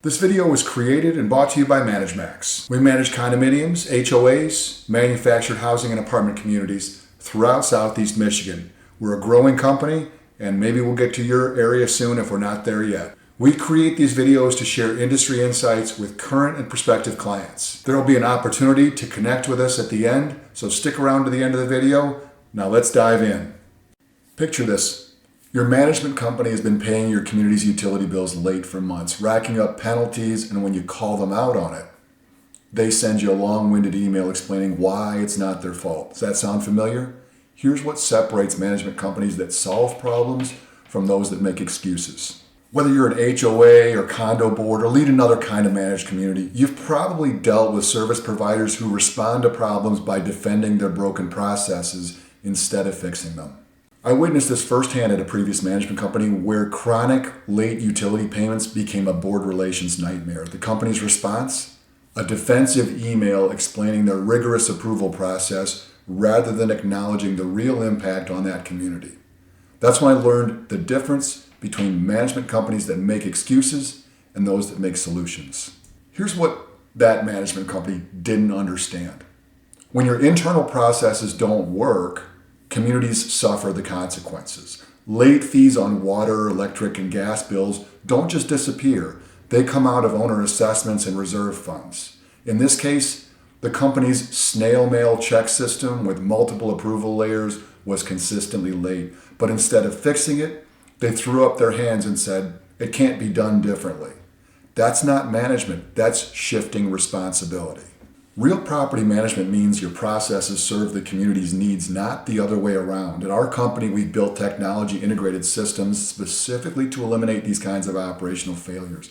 This video was created and brought to you by ManageMax. We manage condominiums, HOAs, manufactured housing and apartment communities throughout Southeast Michigan. We're a growing company, and maybe we'll get to your area soon if we're not there yet. We create these videos to share industry insights with current and prospective clients. There will be an opportunity to connect with us at the end, so stick around to the end of the video. Now let's dive in. Picture this. Your management company has been paying your community's utility bills late for months, racking up penalties, and when you call them out on it, they send you a long-winded email explaining why it's not their fault. Does that sound familiar? Here's what separates management companies that solve problems from those that make excuses. Whether you're an HOA or condo board or lead another kind of managed community, you've probably dealt with service providers who respond to problems by defending their broken processes instead of fixing them. I witnessed this firsthand at a previous management company where chronic late utility payments became a board relations nightmare. The company's response? A defensive email explaining their rigorous approval process rather than acknowledging the real impact on that community. That's when I learned the difference between management companies that make excuses and those that make solutions. Here's what that management company didn't understand. When your internal processes don't work, communities suffer the consequences. Late fees on water, electric, and gas bills don't just disappear. They come out of owner assessments and reserve funds. In this case, the company's snail mail check system with multiple approval layers was consistently late. But instead of fixing it, they threw up their hands and said, it can't be done differently. That's not management, that's shifting responsibility. Real property management means your processes serve the community's needs, not the other way around. At our company, we've built technology integrated systems specifically to eliminate these kinds of operational failures.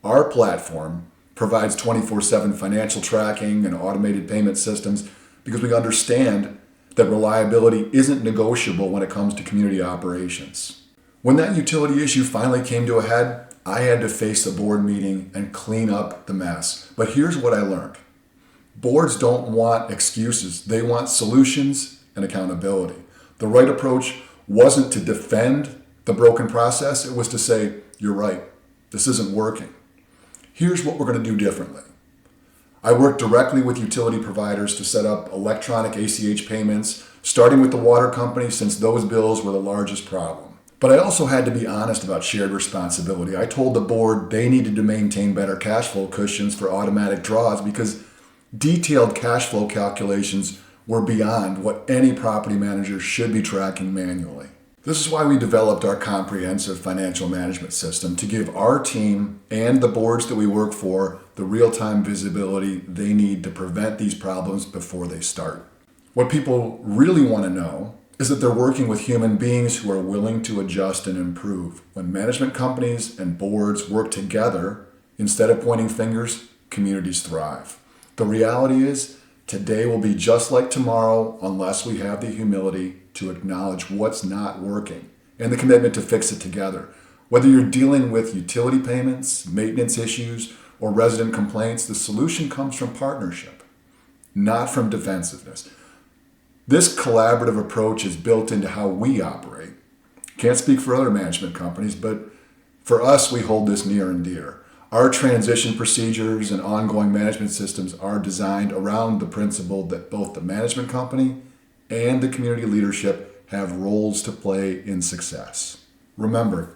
Our platform provides 24/7 financial tracking and automated payment systems because we understand that reliability isn't negotiable when it comes to community operations. When that utility issue finally came to a head, I had to face a board meeting and clean up the mess. But here's what I learned. Boards don't want excuses. They want solutions and accountability. The right approach wasn't to defend the broken process. It was to say, you're right, this isn't working. Here's what we're going to do differently. I worked directly with utility providers to set up electronic ACH payments, starting with the water company since those bills were the largest problem. But I also had to be honest about shared responsibility. I told the board they needed to maintain better cash flow cushions for automatic draws because detailed cash flow calculations were beyond what any property manager should be tracking manually. This is why we developed our comprehensive financial management system to give our team and the boards that we work for the real-time visibility they need to prevent these problems before they start. What people really want to know is that they're working with human beings who are willing to adjust and improve. When management companies and boards work together, instead of pointing fingers, communities thrive. The reality is, today will be just like tomorrow unless we have the humility to acknowledge what's not working and the commitment to fix it together. Whether you're dealing with utility payments, maintenance issues, or resident complaints, the solution comes from partnership, not from defensiveness. This collaborative approach is built into how we operate. Can't speak for other management companies, but for us, we hold this near and dear. Our transition procedures and ongoing management systems are designed around the principle that both the management company and the community leadership have roles to play in success. Remember,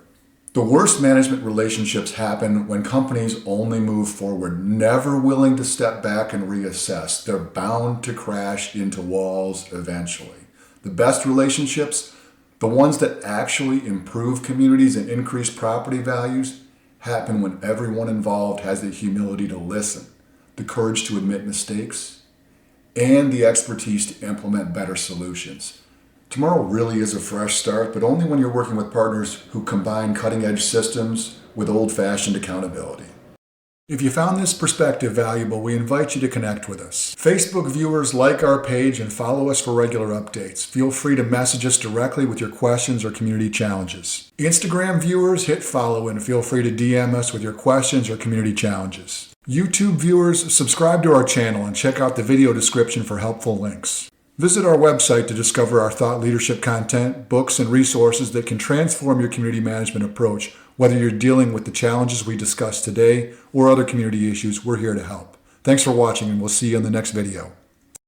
the worst management relationships happen when companies only move forward, never willing to step back and reassess. They're bound to crash into walls eventually. The best relationships, the ones that actually improve communities and increase property values, happen when everyone involved has the humility to listen, the courage to admit mistakes, and the expertise to implement better solutions. Tomorrow really is a fresh start, but only when you're working with partners who combine cutting-edge systems with old-fashioned accountability. If you found this perspective valuable, we invite you to connect with us. Facebook viewers, like our page and follow us for regular updates. Feel free to message us directly with your questions or community challenges. Instagram viewers, hit follow and feel free to DM us with your questions or community challenges. YouTube viewers, subscribe to our channel and check out the video description for helpful links. Visit our website to discover our thought leadership content, books, and resources that can transform your community management approach. Whether you're dealing with the challenges we discussed today or other community issues, we're here to help. Thanks for watching, and we'll see you in the next video.